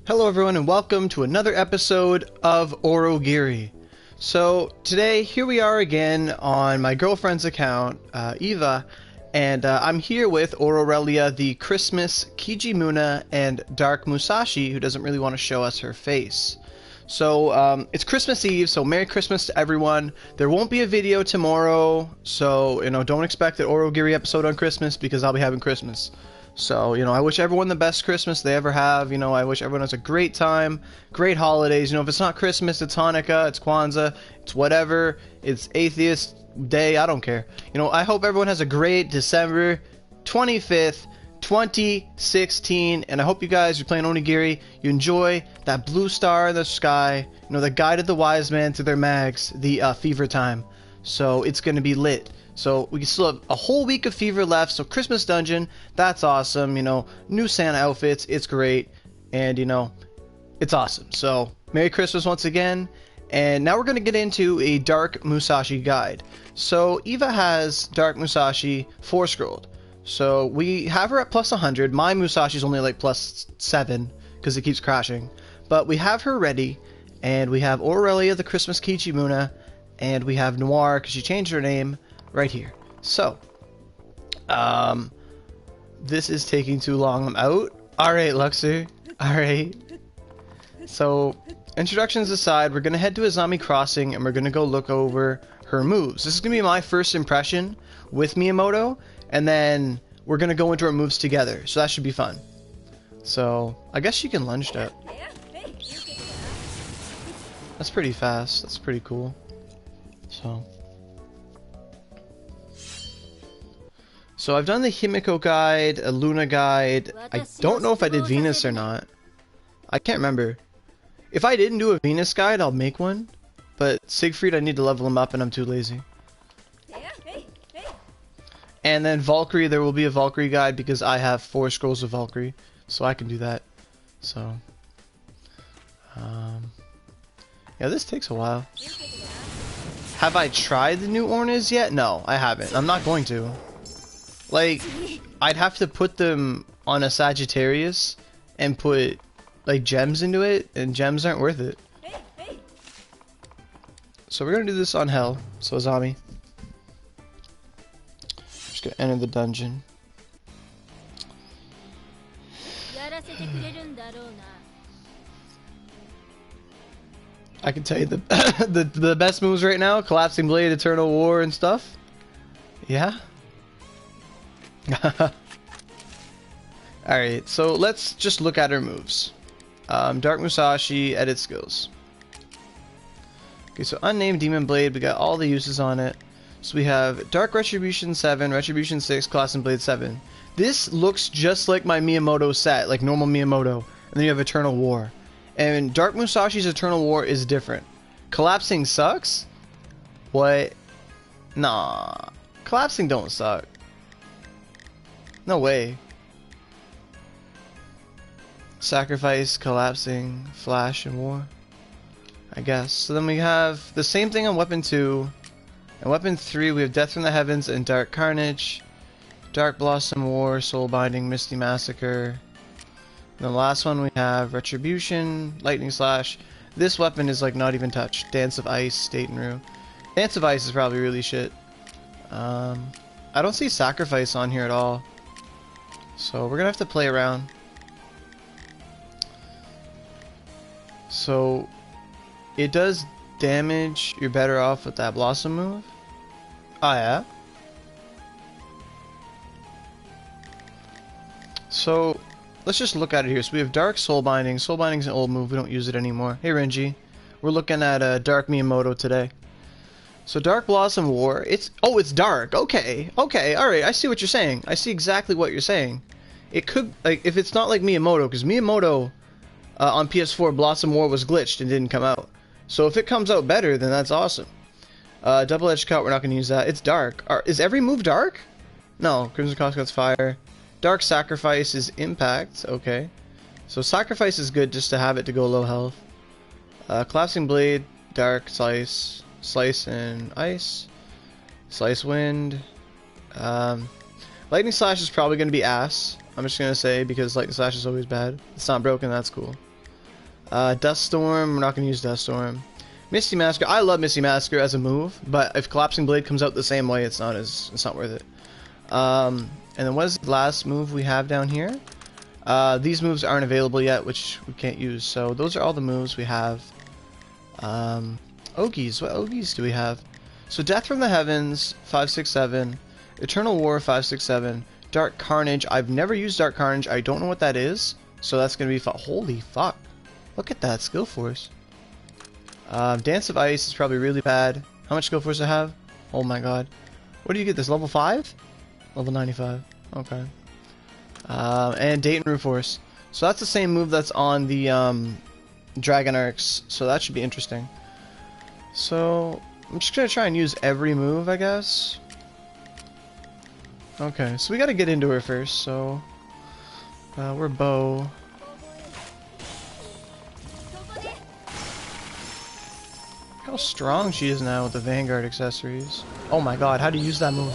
Hello everyone and welcome to another episode of Aurogiri. So today here we are again on my girlfriend's account, Eva, and I'm here with Aurogiri, the Christmas Kijimuna, and Dark Musashi, who doesn't really want to show us her face. So it's Christmas Eve, so Merry Christmas to everyone. There won't be a video tomorrow, so don't expect an Aurogiri episode on Christmas because I'll be having Christmas. So, I wish everyone the best Christmas they ever have. I wish everyone has a great time, great holidays. If it's not Christmas, it's Hanukkah, it's Kwanzaa, it's whatever. It's Atheist Day, I don't care. I hope everyone has a great December 25th, 2016. And I hope you guys are playing Onigiri. You enjoy that blue star in the sky. That guided the wise man to their mags, the fever time. So it's going to be lit. So we still have a whole week of fever left. So Christmas dungeon, that's awesome. New Santa outfits, it's great. And it's awesome. So Merry Christmas once again. And now we're going to get into a Dark Musashi guide. So Eva has Dark Musashi 4-scrolled. So we have her at plus 100. My Musashi's only like plus 7 because it keeps crashing. But we have her ready. And we have Aurogiri, the Christmas Kijimuna. And we have Noir because she changed her name. Right here. So, this is taking too long. I'm out. Alright, Luxor. Alright. So, introductions aside, we're going to head to Azami Crossing and we're going to go look over her moves. This is going to be my first impression with Miyamoto, and then we're going to go into her moves together. So that should be fun. So, I guess she can lunge step. That's pretty fast. That's pretty cool. So I've done the Himiko guide, a Luna guide. I don't know if I did Venus or not. I can't remember. If I didn't do a Venus guide, I'll make one. But Siegfried, I need to level him up and I'm too lazy. And then Valkyrie, there will be a Valkyrie guide because I have 4 scrolls of Valkyrie. So I can do that. So, yeah, this takes a while. Have I tried the new Ornas yet? No, I haven't. I'm not going to. Like, I'd have to put them on a Sagittarius and put, like, gems into it, and gems aren't worth it. So we're gonna do this on Hell, so Azami. Just gonna enter the dungeon. I can tell you the the best moves right now: Collapsing Blade, Eternal War, and stuff. Yeah. Alright, so let's just look at her moves. Dark Musashi, edit skills. Okay, so Unnamed Demon Blade, we got all the uses on it. So we have Dark Retribution 7, Retribution 6, Collapsing Blade 7. This looks just like my Miyamoto set, like normal Miyamoto. And then you have Eternal War. And Dark Musashi's Eternal War is different. Collapsing sucks? What? Nah. Collapsing don't suck. No way. Sacrifice, Collapsing, Flash, and War. I guess. So then we have the same thing on Weapon 2. And Weapon 3 we have Death from the Heavens and Dark Carnage. Dark Blossom War, Soul Binding, Misty Massacre. And the last one we have Retribution, Lightning Slash. This weapon is like not even touched. Dance of Ice, Datenryuu. Dance of Ice is probably really shit. I don't see Sacrifice on here at all. So we're gonna have to play around. So it does damage. You're better off with that Blossom move. Oh yeah. So let's just look at it here. So we have Dark Soul Binding. Soul Binding's an old move. We don't use it anymore. Hey Renji, we're looking at Dark Miyamoto today. So Dark Blossom War, it's dark. Okay, alright, I see what you're saying. I see exactly what you're saying. It could, like, if it's not like Miyamoto, because Miyamoto on PS4 Blossom War was glitched and didn't come out. So if it comes out better, then that's awesome. Double-Edged Cut, we're not going to use that. It's dark. Is every move dark? No, Crimson Crosscut's fire. Dark Sacrifice is impact, okay. So Sacrifice is good just to have it to go low health. Collapsing Blade, Dark Slice. Slice and Ice, Slice Wind. Lightning Slash is probably going to be ass. I'm just gonna say, because Lightning Slash is always bad. It's not broken, that's cool. Dust Storm, we're not gonna use Dust Storm. Misty Massacre, I love Misty Massacre as a move, but if Collapsing Blade comes out the same way, it's not worth it. And then what is the last move we have down here? These moves aren't available yet, which we can't use, so those are all the moves we have. Ogies, what Ogies do we have? So Death from the Heavens, 567, Eternal War, 567, Dark Carnage, I've never used Dark Carnage, I don't know what that is, so that's gonna be holy fuck. Look at that skill force. Dance of Ice is probably really bad. How much skill force do I have? Oh my god. What do you get this, level 5? Level 95, okay. And Datenryuy Force. So that's the same move that's on the Dragon Arcs, so that should be interesting. So I'm just gonna try and use every move, I guess. Okay, so we gotta get into her first, so we're Bow. How strong she is now with the Vanguard accessories. Oh my god, how do you use that move?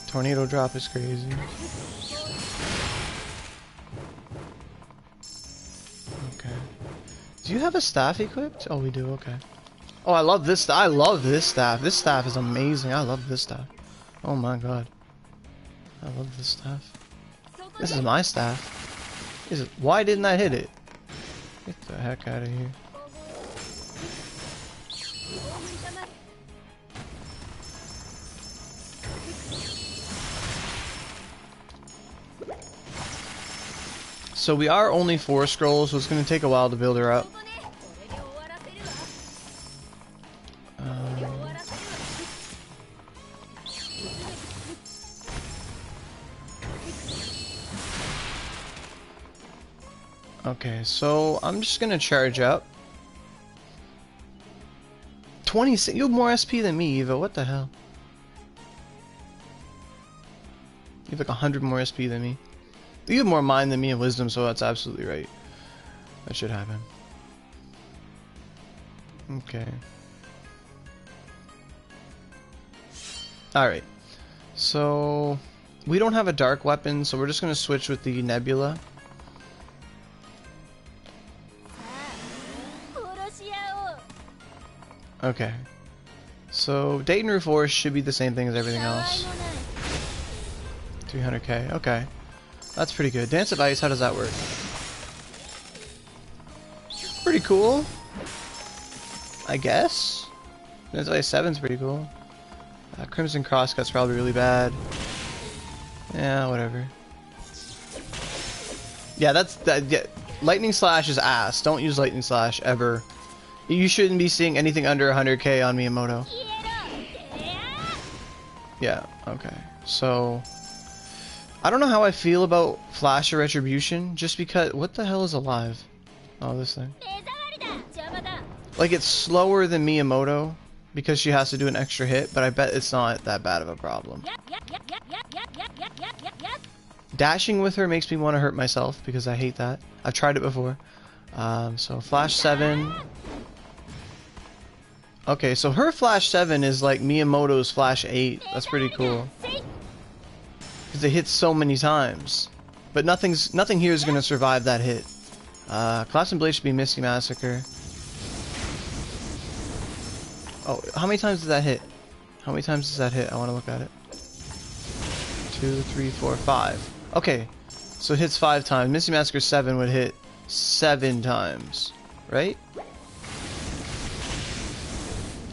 Tornado Drop is crazy. Okay. Do you have a staff equipped? Oh, we do, okay. Oh, I love this. I love this staff. This staff is amazing. I love this staff. Oh my god. I love this staff. This is my staff. Why didn't I hit it? Get the heck out of here. So we are only 4 scrolls, so it's going to take a while to build her up. Okay, so I'm just going to charge up. 26, you have more SP than me, Eva, what the hell? You have like 100 more SP than me. You have more mind than me and wisdom, so that's absolutely right. That should happen. Okay. Alright. So we don't have a dark weapon, so we're just gonna switch with the Nebula. Okay. So Datenryuy Force should be the same thing as everything else. 300k, okay. That's pretty good. Dance of Ice, how does that work? Pretty cool, I guess. Dance of Ice 7's pretty cool. Crimson Crosscut's probably really bad. Yeah, whatever. Yeah, yeah, Lightning Slash is ass. Don't use Lightning Slash ever. You shouldn't be seeing anything under 100k on Miyamoto. Yeah, okay. So I don't know how I feel about Flash of Retribution, just because... What the hell is alive? Oh, this thing. Like, it's slower than Miyamoto, because she has to do an extra hit, but I bet it's not that bad of a problem. Dashing with her makes me want to hurt myself, because I hate that. I've tried it before. So, Flash 7... Okay, so her Flash 7 is like Miyamoto's Flash 8. That's pretty cool. Because it hits so many times. But nothing here is going to survive that hit. Collapsing Blade should be Misty Massacre. Oh, how many times does that hit? How many times does that hit? I want to look at it. 2, 3, 4, 5. Okay, so it hits 5 times. Misty Massacre 7 would hit 7 times, right?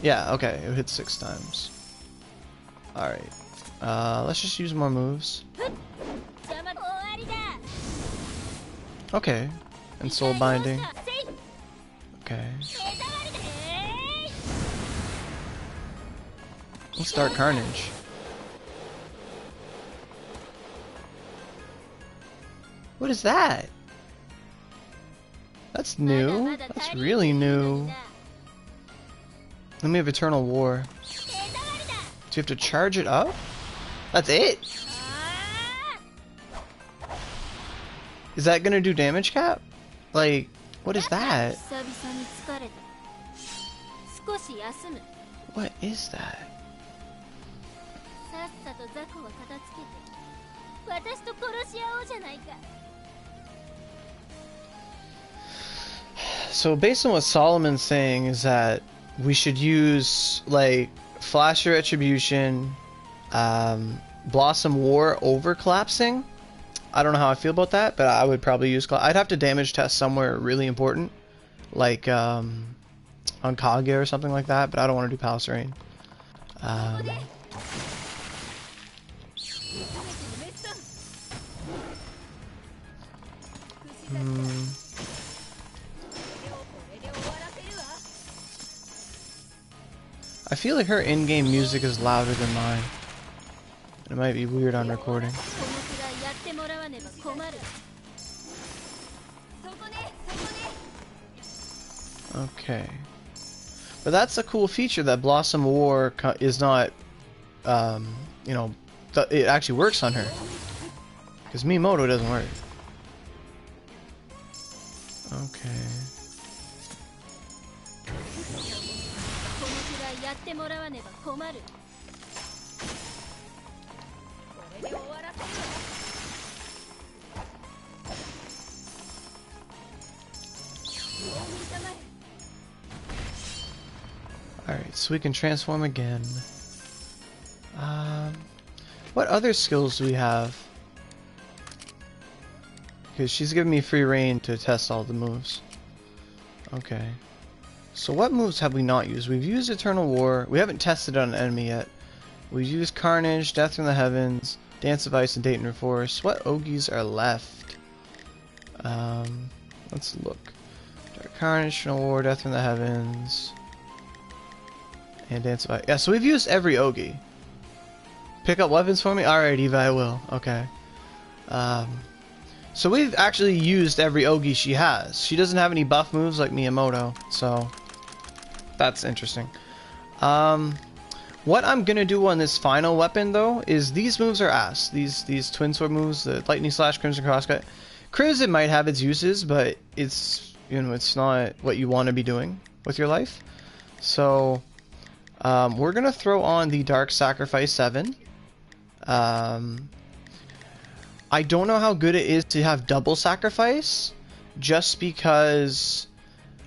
Yeah, okay, it hit 6 times. Alright. Let's just use more moves. Okay. And Soul Binding. Okay. Let's start Carnage. What is that? That's new. That's really new. Then we have Eternal War. Do you have to charge it up? That's it? Is that gonna do damage cap? Like, what is that? What is that? So based on what Solomon's saying is that we should use like Flash Retribution, Blossom War over Collapsing. I don't know how I feel about that, but I would probably use. I'd have to damage test somewhere really important, like on Kage or something like that. But I don't want to do Palace Rain. I feel like her in-game music is louder than mine. It might be weird on recording. Okay. But that's a cool feature that Blossom War is not, you know, it actually works on her. Because Miyamoto doesn't work. Okay. Alright, so we can transform again. What other skills do we have? Because she's giving me free reign to test all the moves. Okay. So what moves have we not used? We've used Eternal War. We haven't tested it on an enemy yet. We've used Carnage, Death from the Heavens, Dance of Ice, and Datenryuy Force. What Ogis are left? Let's look. Dark Carnage, Eternal War, Death from the Heavens, and Dance of Ice. Yeah, so we've used every Ogi. Pick up weapons for me? Alright, Eva, I will. Okay. So we've actually used every Ogi she has. She doesn't have any buff moves like Miyamoto, so that's interesting. What I'm gonna do on this final weapon though is these moves are ass. These twin sword moves, the Lightning Slash, Crimson Crosscut. Crimson might have its uses, but it's, you know, it's not what you want to be doing with your life. So we're gonna throw on the Dark Sacrifice 7. I don't know how good it is to have double sacrifice, just because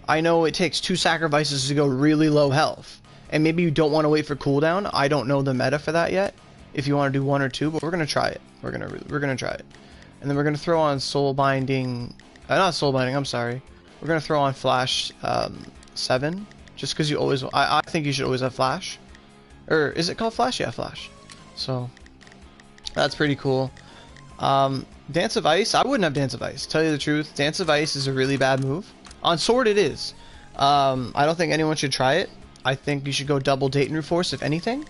I know it takes 2 sacrifices to go really low health, and maybe you don't want to wait for cooldown. I don't know the meta for that yet, if you want to do 1 or 2, but we're gonna try it. We're gonna try it, and then we're gonna throw on Soul Binding. Not Soul Binding. I'm sorry. We're gonna throw on Flash 7, just because you always. I think you should always have Flash, or is it called Flash? Yeah, Flash. So that's pretty cool. Dance of Ice, I wouldn't have Dance of Ice, tell you the truth. Dance of Ice is a really bad move. On Sword it is. I don't think anyone should try it. I think you should go double Datenryuy Force if anything.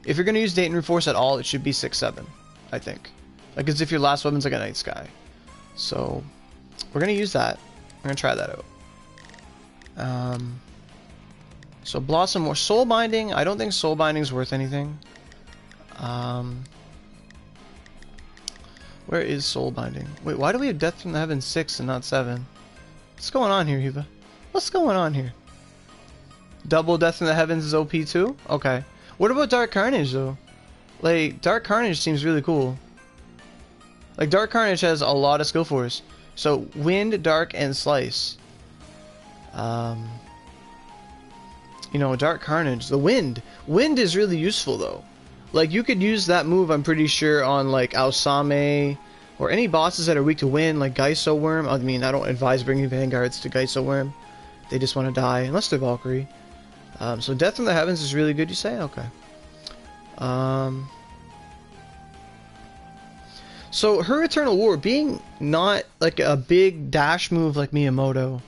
If you're going to use Datenryuy Force at all, it should be 6-7, I think. Like as if your last weapon's like a Night Sky. So, we're going to use that. We're going to try that out. So Blossom or Soul Binding, I don't think Soul Binding is worth anything. Where is Soul Binding? Wait, why do we have Death from the Heavens 6 and not 7? What's going on here, Eva? What's going on here? Double Death from the Heavens is OP too? Okay. What about Dark Carnage though? Like, Dark Carnage seems really cool. Like, Dark Carnage has a lot of skill force. So, Wind, Dark, and Slice. You know, Dark Carnage. The Wind. Wind is really useful though. Like, you could use that move, I'm pretty sure, on, like, Aosame, or any bosses that are weak to wind, like Gaiso Worm. I mean, I don't advise bringing Vanguards to Gaiso Worm. They just want to die, unless they're Valkyrie. So Death from the Heavens is really good, you say? Okay. So, her Eternal War, being not, like, a big dash move like Miyamoto,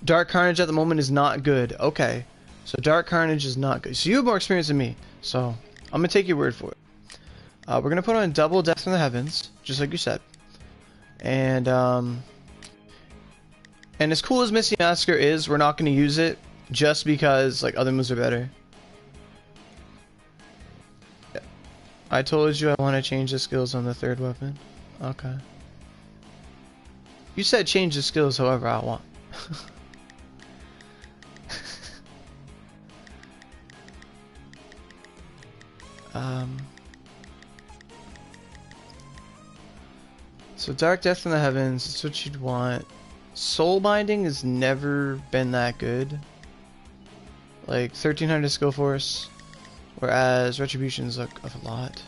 Dark Carnage at the moment is not good. Okay. So, Dark Carnage is not good. So, you have more experience than me, so I'm going to take your word for it. We're going to put on double Death from the Heavens, just like you said. And as cool as Misty Massacre is, we're not going to use it just because, like, other moves are better. Yeah. I told you I want to change the skills on the third weapon. Okay. You said change the skills however I want. So Dark Death in the Heavens, that's what you'd want. Soul Binding has never been that good. Like 1300 skill force, whereas Retribution's like a lot.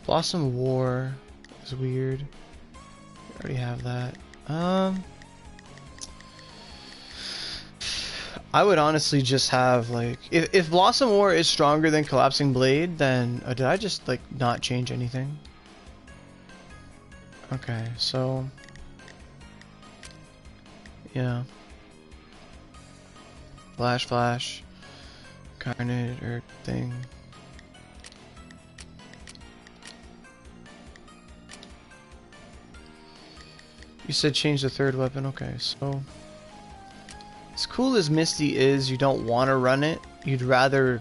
Blossom War is weird. We already have that. I would honestly just have like if Blossom War is stronger than Collapsing Blade, then did I just like not change anything? Okay, so yeah. Flash, Carnage or thing. You said change the third weapon, okay, so as cool as Misty is, you don't want to run it. You'd rather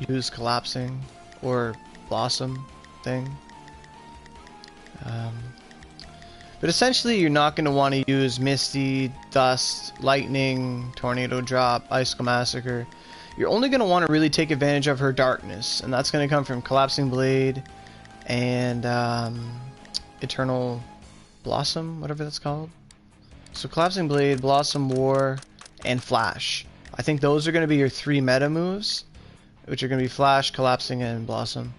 use Collapsing or Blossom thing. But essentially you're not going to want to use Misty, Dust, Lightning, Tornado Drop, Icicle Massacre. You're only going to want to really take advantage of her Darkness, and that's going to come from Collapsing Blade and Eternal Blossom, whatever that's called. So Collapsing Blade, Blossom War, and Flash. I think those are going to be your 3 meta moves, which are going to be Flash, Collapsing, and Blossom.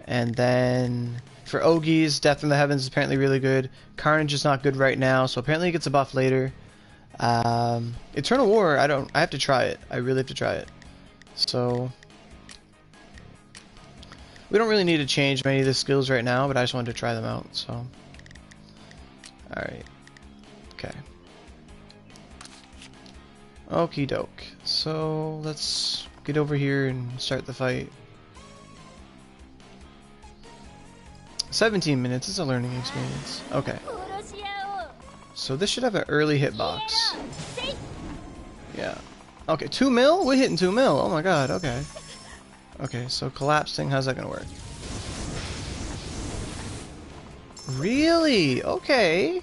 And then for Ogies, Death in the Heavens is apparently really good. Carnage is not good right now, so apparently it gets a buff later. Eternal War, I have to try it. I really have to try it. So we don't really need to change many of the skills right now, but I just wanted to try them out, so. Alright. Okay. Okie doke. So let's get over here and start the fight. 17 minutes is a learning experience. Okay. So this should have an early hitbox. Yeah. Okay, 2 mil? We're hitting 2 mil. Oh my god, okay. Okay, so collapsing, how's that gonna work? Really? Okay.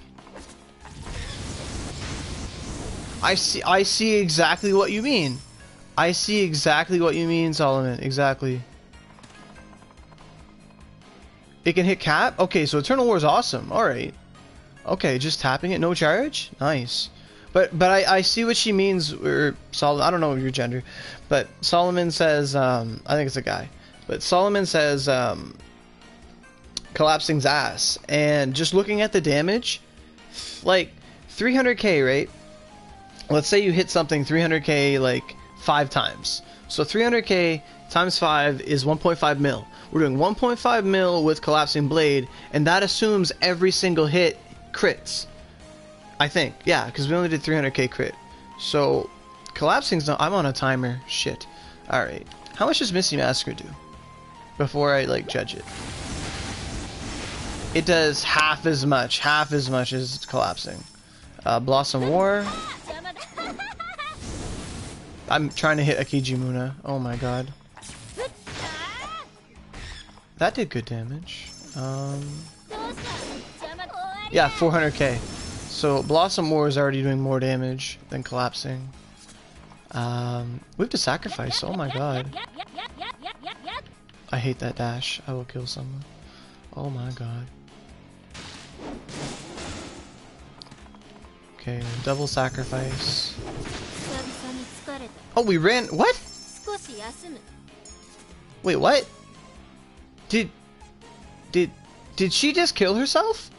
I see exactly what you mean. I see exactly what you mean, Solomon. Exactly. It can hit cap? Okay, so Eternal War is awesome. Alright. Okay, just tapping it, no charge? Nice. But I see what she means, or Solomon, I don't know your gender, but Solomon says, I think it's a guy, but Solomon says, collapsing's ass, and just looking at the damage, like, 300k, right? Let's say you hit something 300k, like, 5 times. So 300k times 5 is 1.5 mil. We're doing 1.5 mil with Collapsing Blade, and that assumes every single hit crits. I think, yeah, because we only did 300k crit. So, Collapsing's not. I'm on a timer. Shit. Alright. How much does Misty Massacre do? Before I, like, judge it. It does half as much as Collapsing. Blossom War. I'm trying to hit Akijimuna. Oh my god. That did good damage. Yeah, 400k. So Blossom War is already doing more damage than Collapsing. We have to sacrifice. Oh my god. I hate that dash. I will kill someone. Oh my god. Okay, double sacrifice. Oh, we ran. What? Wait, what? Did she just kill herself?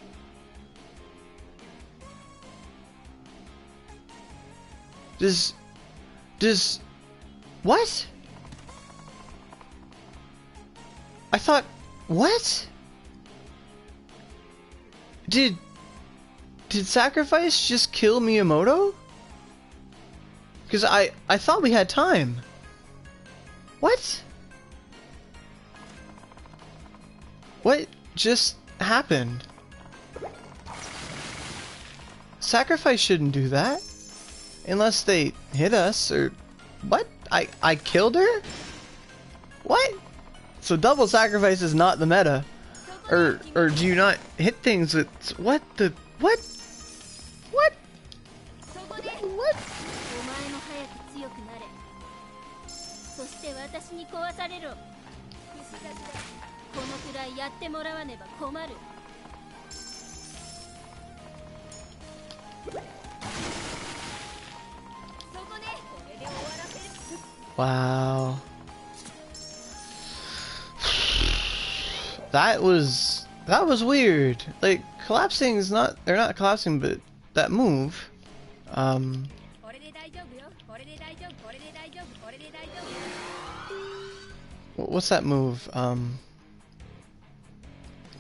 Does what? I thought, what? Did Sacrifice just kill Miyamoto? Because I thought we had time. What? What just happened? Sacrifice shouldn't do that. Unless they hit us, or... What? I killed her? What? So double sacrifice is not the meta. Or do you not hit things with... What the... What? What? What? Wow. That was weird. Like, collapsing is not, they're not collapsing, but that move, what's that move?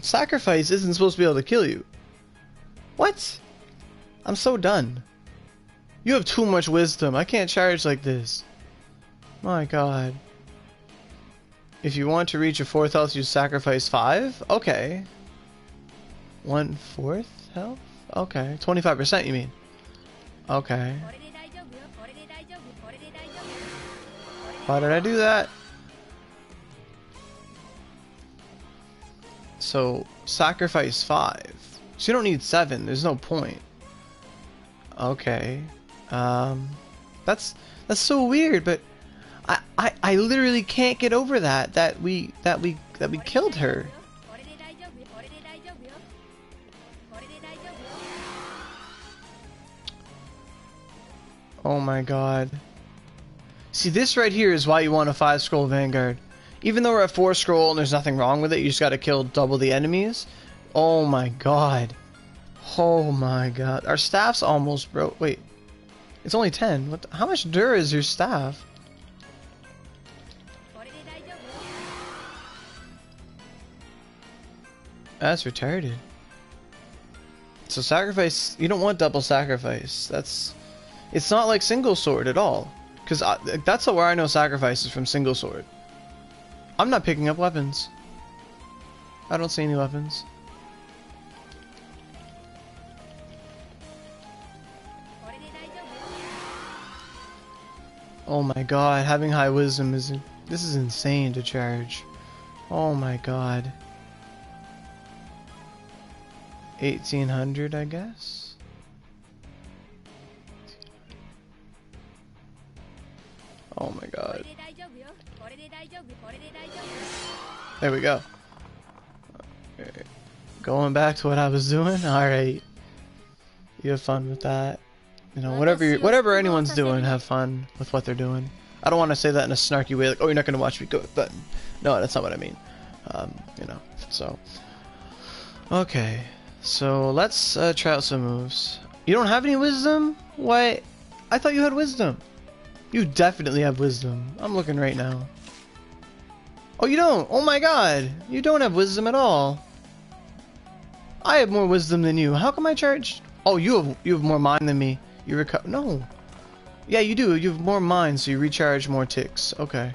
Sacrifice isn't supposed to be able to kill you. What? I'm so done. You have too much wisdom. I can't charge like this. My god. If you want to reach your 4th health, you sacrifice 5? Okay. 1/4 health? Okay. 25% you mean? Okay. Why did I do that? So, sacrifice 5. So you don't need 7. There's no point. Okay. That's so weird, but I literally can't get over that we killed her. Oh my god. See, this right here is why you want a 5-scroll Vanguard. Even though we're at 4-scroll and there's nothing wrong with it, you just gotta kill double the enemies. Oh my god. Oh my god. Our staff's almost broke. Wait. It's only 10. What how much dur is your staff? That's retarded. So sacrifice, you don't want double sacrifice. It's not like single sword at all. Because that's where I know sacrifice is from single sword. I'm not picking up weapons. I don't see any weapons. Oh my god, having high wisdom this is insane to charge. Oh my god. 1800, I guess. Oh my god. There we go. Okay. Going back to what I was doing. Alright. You have fun with that. You know, whatever anyone's doing, have fun with what they're doing. I don't want to say that in a snarky way, like, oh, you're not going to watch me go, but no, that's not what I mean. You know, so. Okay. So, let's try out some moves. You don't have any wisdom? What? I thought you had wisdom. You definitely have wisdom. I'm looking right now. Oh, you don't? Oh my god. You don't have wisdom at all. I have more wisdom than you. How come I charged? Oh, you have more mind than me. You recover. No. Yeah, you do. You have more mind, so you recharge more ticks. Okay.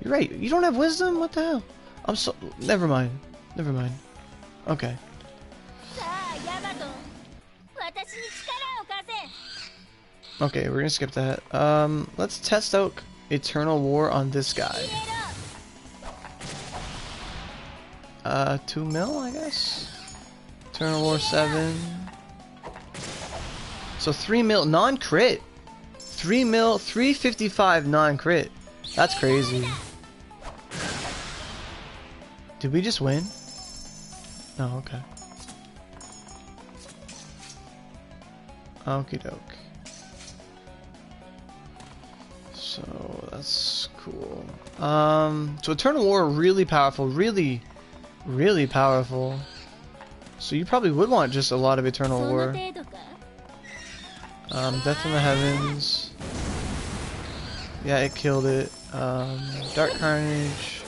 You're right. You don't have wisdom? What the hell? I'm so... Never mind. Never mind. Okay. Okay, we're gonna skip that. Let's test out Eternal War on this guy. 2 mil, I guess? Eternal War 7. So 3 mil, non-crit. 3 mil, 355 non-crit. That's crazy. Did we just win? Oh, okay. Okie doke. So that's cool. So Eternal War, really powerful, really powerful. So you probably would want just a lot of Eternal War. Death in the Heavens. Yeah, it killed it. Dark Carnage.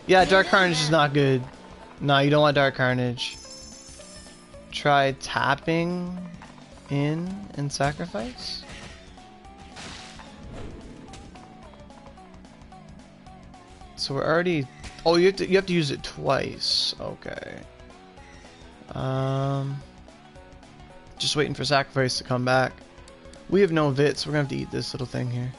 Yeah, Dark Carnage is not good. No, you don't want Dark Carnage. Try tapping in and sacrifice. So we're already... Oh, you have to use it twice. Okay. Just waiting for sacrifice to come back. We have no vits. We're gonna have to eat this little thing here.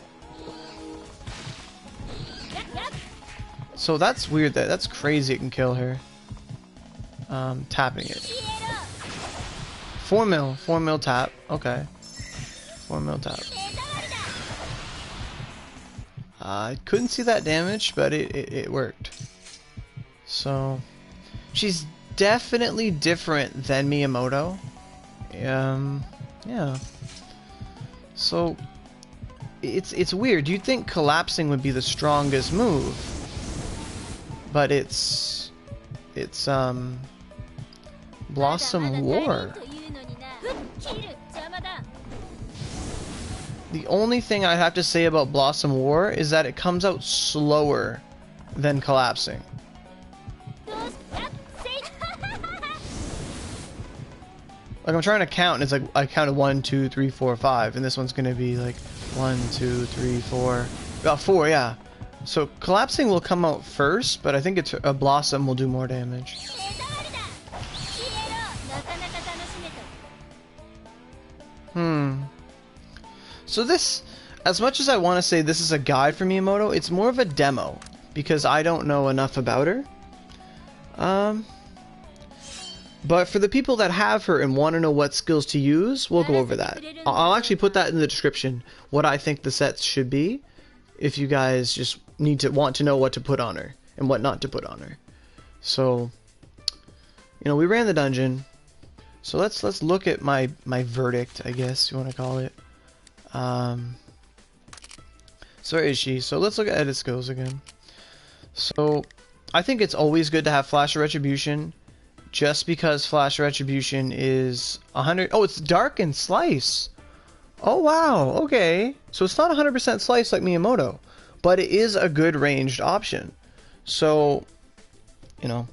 So that's weird. That's crazy. It can kill her. Tapping it. 4 mil tap. Okay. 4 mil tap. I couldn't see that damage, but it worked. So, she's definitely different than Miyamoto. Yeah. So, it's weird. You'd think collapsing would be the strongest move, but it's Blossom War. The only thing I have to say about Blossom War is that it comes out slower than collapsing. Like, I'm trying to count, and it's like, I counted 1, 2, 3, 4, 5, and this one's gonna be like 1, 2, 3, 4, about 4, yeah. So collapsing will come out first, but I think it's a Blossom will do more damage. So this, as much as I want to say this is a guide for Miyamoto, it's more of a demo, because I don't know enough about her. But for the people that have her and want to know what skills to use, we'll go over that. I'll actually put that in the description, what I think the sets should be, if you guys just want to know what to put on her and what not to put on her. So, you know, we ran the dungeon. So let's look at my verdict, I guess you want to call it. So where is she? So let's look at edit skills again. So I think it's always good to have Flash of Retribution, just because Flash of Retribution is 100. Oh, it's Dark and Slice. Oh wow, okay. So it's not 100% Slice like Miyamoto, but it is a good ranged option. So, you know.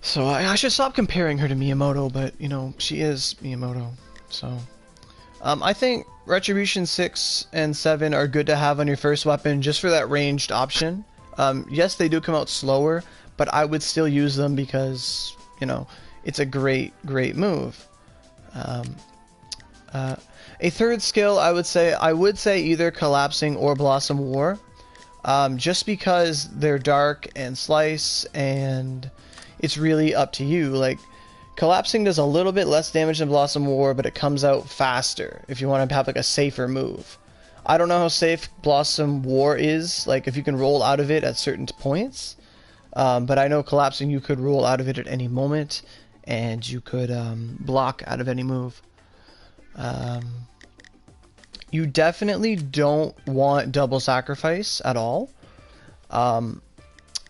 So I should stop comparing her to Miyamoto, but you know, she is Miyamoto. So I think Retribution 6 and 7 are good to have on your first weapon just for that ranged option. Yes, they do come out slower, but I would still use them because, you know, it's a great move. A third skill, I would say either Collapsing or Blossom War, just because they're Dark and Slice, and it's really up to you. Like, Collapsing does a little bit less damage than Blossom War, but it comes out faster if you want to have like a safer move. I don't know how safe Blossom War is, like if you can roll out of it at certain points, but I know Collapsing you could roll out of it at any moment, and you could block out of any move. You definitely don't want double sacrifice at all.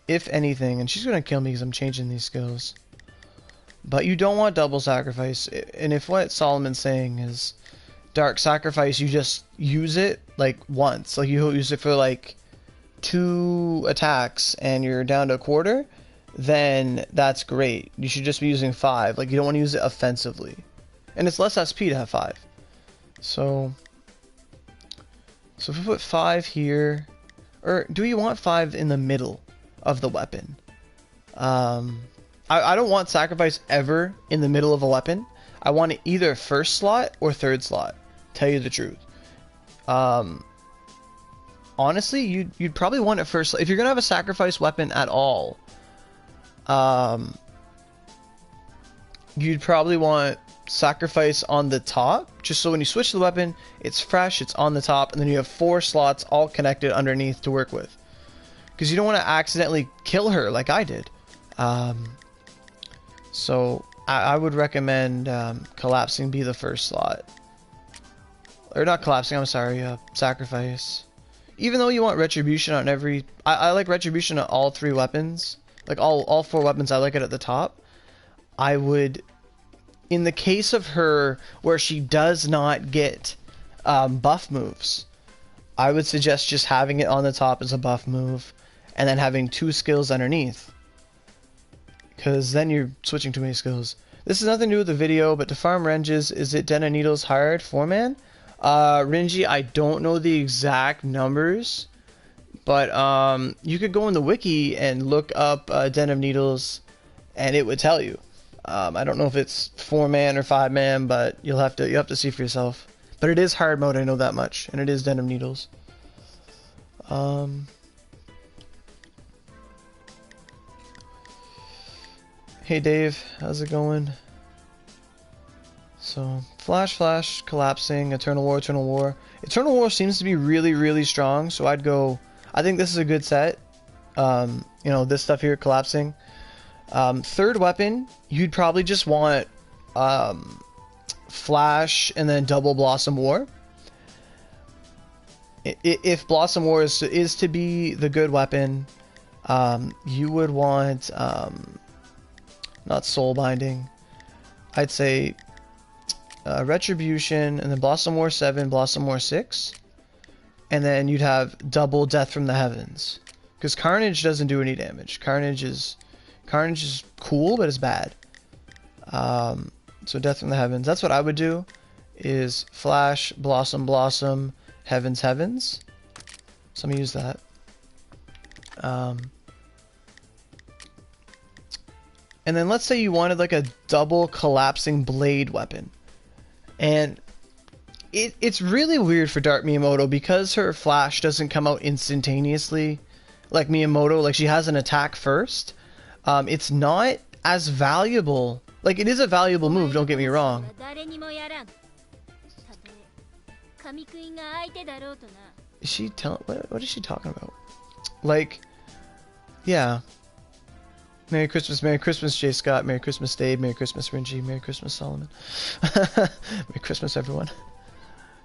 If anything, and she's gonna kill me because I'm changing these skills. But you don't want double sacrifice, and if what Solomon's saying is Dark Sacrifice, you just use it like once, like you use it for like 2 attacks and you're down to a quarter, then that's great. You should just be using 5, like you don't want to use it offensively, and it's less SP to have 5. So if we put 5 here, or do you want 5 in the middle of the weapon? I don't want sacrifice ever in the middle of a weapon. I want it either first slot or third slot, tell you the truth. Honestly, you'd probably want it first. If you're gonna have a sacrifice weapon at all, you'd probably want sacrifice on the top, just so when you switch the weapon, it's fresh, it's on the top, and then you have 4 slots all connected underneath to work with. Because you don't want to accidentally kill her like I did. So I would recommend Collapsing be the first slot. Or not Collapsing, I'm sorry, Sacrifice. Even though you want Retribution on every... I like Retribution on all 3 weapons. Like all 4 weapons, I like it at the top. I would... In the case of her, where she does not get buff moves, I would suggest just having it on the top as a buff move, and then having 2 skills underneath. Because then you're switching too many skills. This has nothing to do with the video, but to farm Renges, is it Den of Needles hard 4-man? Renji, I don't know the exact numbers, but you could go in the wiki and look up Den of Needles, and it would tell you. I don't know if it's 4-man or 5-man, but you'll have to see for yourself. But it is hard mode, I know that much, and it is Den of Needles. Hey Dave, how's it going? So, Flash, Collapsing, Eternal War. Eternal War seems to be really, really strong, so I'd go... I think this is a good set. You know, this stuff here, collapsing. Third weapon, you'd probably just want Flash and then double Blossom War. If Blossom War is to be the good weapon, you would want not Soul Binding. I'd say Retribution, and then Blossom War 7, Blossom War 6, and then you'd have double Death from the Heavens, because Carnage doesn't do any damage. Carnage is cool, but it's bad. So Death from the Heavens. That's what I would do. Is Flash, Blossom, Blossom, Heavens, Heavens. So let me use that. And then let's say you wanted like a double collapsing blade weapon. And it's really weird for Dark Miyamoto because her Flash doesn't come out instantaneously like Miyamoto. Like, she has an attack first. It's not as valuable. Like, it is a valuable move, don't get me wrong. Is she telling... What is she talking about? Like, yeah. Merry Christmas, Jay Scott. Merry Christmas, Dave. Merry Christmas, Rinji. Merry Christmas, Solomon. Merry Christmas, everyone.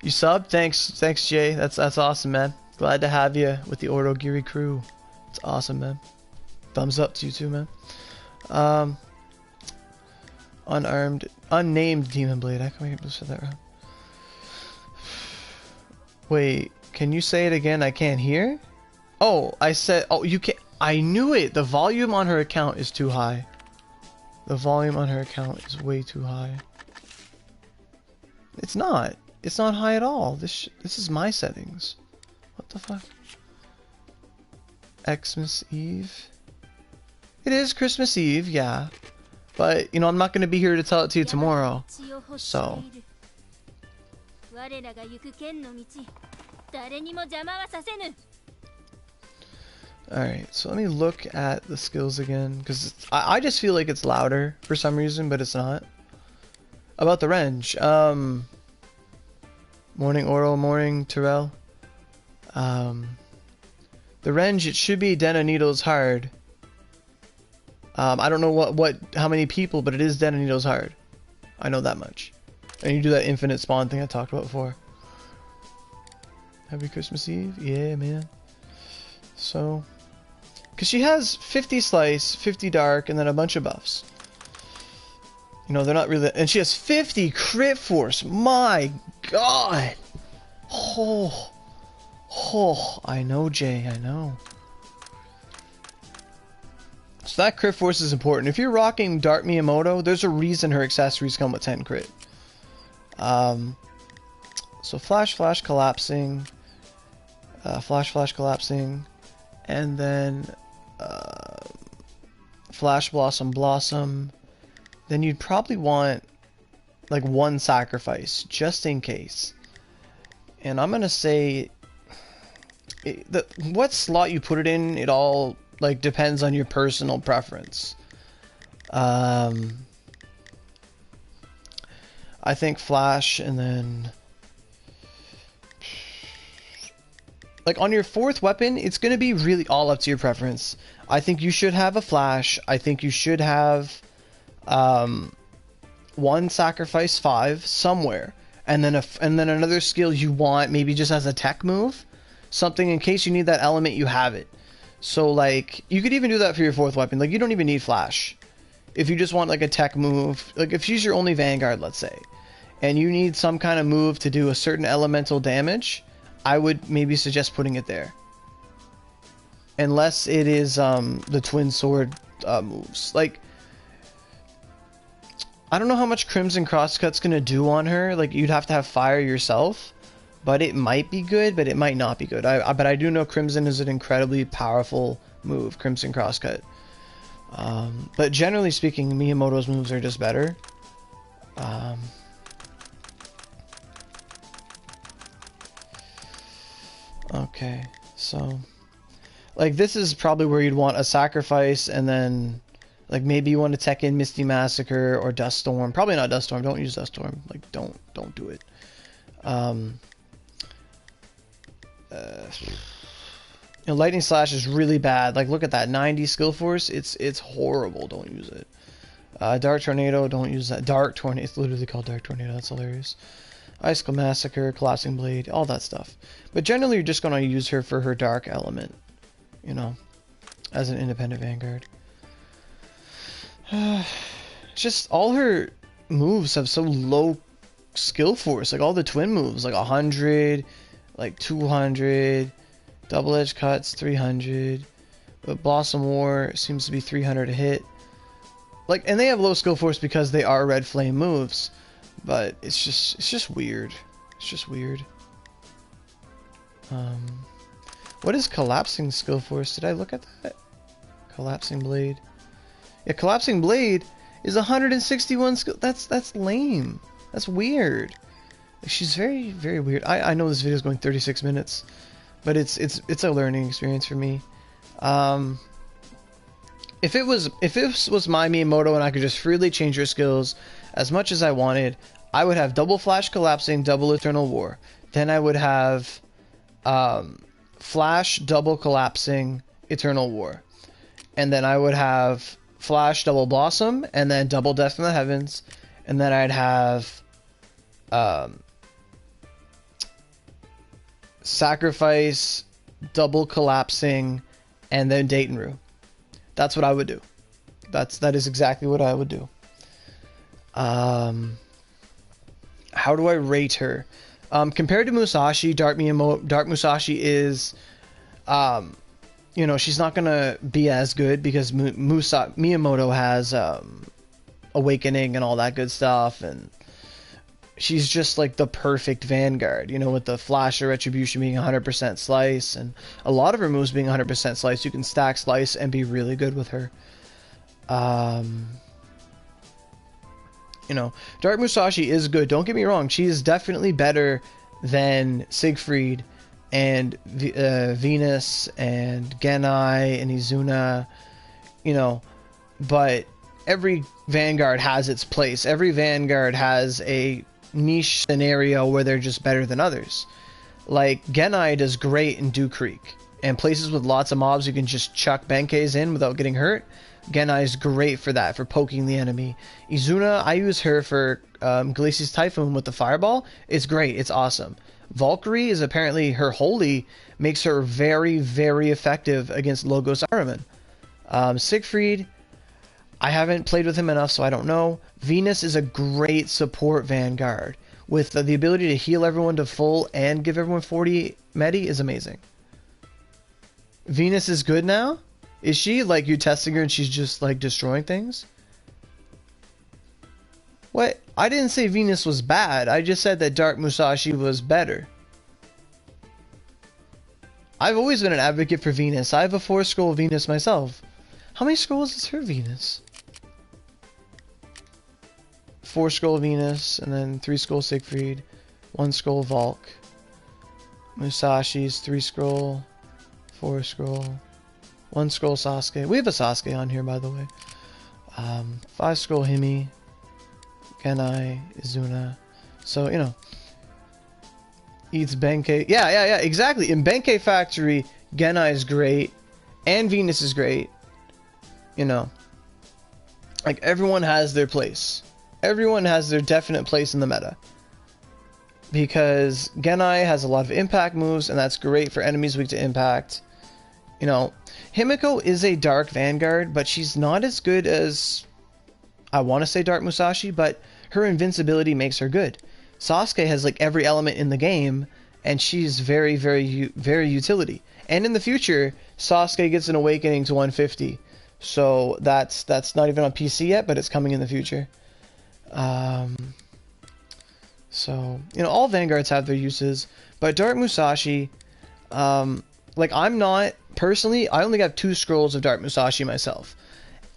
You subbed? Thanks, Jay. That's awesome, man. Glad to have you with the Aurogiri crew. It's awesome, man. Thumbs up to you too, man. Unnamed Demon Blade. I can't say that wrong. Wait, can you say it again? I can't hear. Oh, I said. Oh, you can't. I knew it! The volume on her account is too high. The volume on her account is way too high. It's not. It's not high at all. This is my settings. What the fuck? Xmas Eve? It is Christmas Eve, yeah. But, you know, I'm not going to be here to tell it to you tomorrow. So... Alright, so let me look at the skills again, because I just feel like it's louder for some reason, but it's not. About the range, morning Oro, morning Terrell. The range, it should be Den of Needles hard. I don't know how many people, but it is Den of Needles hard. I know that much. And you do that infinite spawn thing I talked about before. Happy Christmas Eve? Yeah, man. So... Because she has 50 Slice, 50 Dark, and then a bunch of buffs. You know, they're not really... And she has 50 Crit Force! My God! Oh. Oh, I know, Jay, I know. So that Crit Force is important. If you're rocking Dark Miyamoto, there's a reason her accessories come with 10 crit. So Flash, Collapsing. Flash, Collapsing. And then... Flash, Blossom. Then you'd probably want like one sacrifice just in case. And I'm gonna say what slot you put it in, it all like depends on your personal preference. I think Flash, and then like on your fourth weapon, it's going to be really all up to your preference. I think you should have a Flash. I think you should have one Sacrifice 5 somewhere. And then another skill you want, maybe just as a tech move. Something in case you need that element, you have it. So like, you could even do that for your fourth weapon. Like, you don't even need Flash. If you just want like a tech move, like if she's your only Vanguard, let's say, and you need some kind of move to do a certain elemental damage, I would maybe suggest putting it there. Unless it is the twin sword moves. Like, I don't know how much Crimson Crosscut's gonna do on her. Like, you'd have to have fire yourself, but it might be good, but it might not be good. But I do know Crimson is an incredibly powerful move, Crimson Crosscut. But generally speaking, Miyamoto's moves are just better. Okay, so like this is probably where you'd want a sacrifice, and then like maybe you want to tech in Misty Massacre or Dust Storm. Probably not Dust Storm. Don't use Dust Storm. Like don't do it. You know, Lightning Slash is really bad. Like, look at that, 90 skill force. It's horrible. Don't use it. Dark Tornado, don't use that. Dark Tornado, it's literally called Dark Tornado. That's hilarious. Icicle Massacre, Collapsing Blade, all that stuff. But generally, you're just going to use her for her dark element, you know, as an independent Vanguard. Just all her moves have so low skill force. Like, all the twin moves, like 100, like 200, double edge cuts 300, but Blossom War seems to be 300 a hit. Like, and they have low skill force because they are red flame moves, but it's just weird. It's just weird. What is collapsing skill force? Did I look at that? Collapsing Blade. Yeah, Collapsing Blade is 161 skill. That's lame. That's weird. She's very, very weird. I know this video is going 36 minutes, but it's a learning experience for me. If it was my Miyamoto and I could just freely change her skills as much as I wanted, I would have double Flash Collapsing, double Eternal War. Then I would have Flash double Collapsing, Eternal War. And then I would have Flash double Blossom, and then double Death from the Heavens. And then I'd have Sacrifice, double Collapsing, and then Datenryuu. That's what I would do. That is exactly what I would do. How do I rate her? Compared to Musashi, Dark Musashi is, you know, she's not gonna be as good because Miyamoto has Awakening and all that good stuff, and she's just like the perfect Vanguard, you know, with the Flash of Retribution being 100% slice, and a lot of her moves being 100% slice. You can stack slice and be really good with her. You know, Dark Musashi is good. Don't get me wrong. She is definitely better than Siegfried and Venus and Genai and Izuna, you know, but every Vanguard has its place. Every Vanguard has a niche scenario where they're just better than others. Like, Genai does great in Dew Creek, and places with lots of mobs you can just chuck Benkeis in without getting hurt. Genai is great for that, for poking the enemy. Izuna, I use her for Glacius Typhoon with the Fireball. It's great, it's awesome. Valkyrie is apparently, her holy makes her very, very effective against Logos Ahriman. Siegfried, I haven't played with him enough, so I don't know. Venus is a great support Vanguard. With the ability to heal everyone to full and give everyone 40 medi is amazing. Venus is good now? Is she? Like, you testing her and she's just, like, destroying things? What? I didn't say Venus was bad. I just said that Dark Musashi was better. I've always been an advocate for Venus. I have a 4-scroll Venus myself. How many scrolls is her Venus? 4-scroll Venus, and then 3-scroll Siegfried, 1-scroll Valk. Musashi's 3-scroll, 4-scroll, 1-scroll Sasuke. We have a Sasuke on here, by the way. 5-scroll Himi, Genai, Izuna. So, you know, eats Benkei. Yeah, exactly. In Benkei Factory, Genai is great, and Venus is great. You know, like, everyone has their place. Everyone has their definite place in the meta. Because Genai has a lot of impact moves, and that's great for enemies weak to impact. You know, Himiko is a Dark Vanguard, but she's not as good as, I want to say, Dark Musashi, but her invincibility makes her good. Sasuke has, like, every element in the game, and she's very, very, very utility. And in the future, Sasuke gets an awakening to 150. So that's not even on PC yet, but it's coming in the future. So, you know, all Vanguards have their uses, but Dark Musashi, like, I'm not, personally, I only got 2 scrolls of Dark Musashi myself,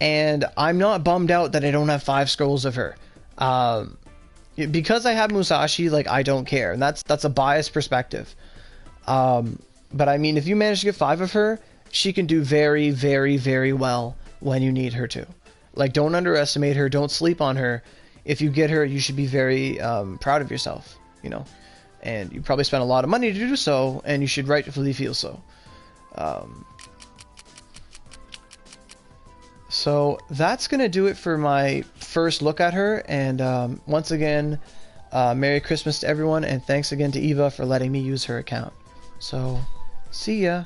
and I'm not bummed out that I don't have 5 scrolls of her. Because I have Musashi, like, I don't care, and that's a biased perspective. But I mean, if you manage to get 5 of her, she can do very, very, very well when you need her to. Like, don't underestimate her, don't sleep on her. If you get her, you should be very proud of yourself, you know. And you probably spent a lot of money to do so, and you should rightfully feel so. So that's going to do it for my first look at her. And once again, Merry Christmas to everyone. And thanks again to Eva for letting me use her account. So, see ya.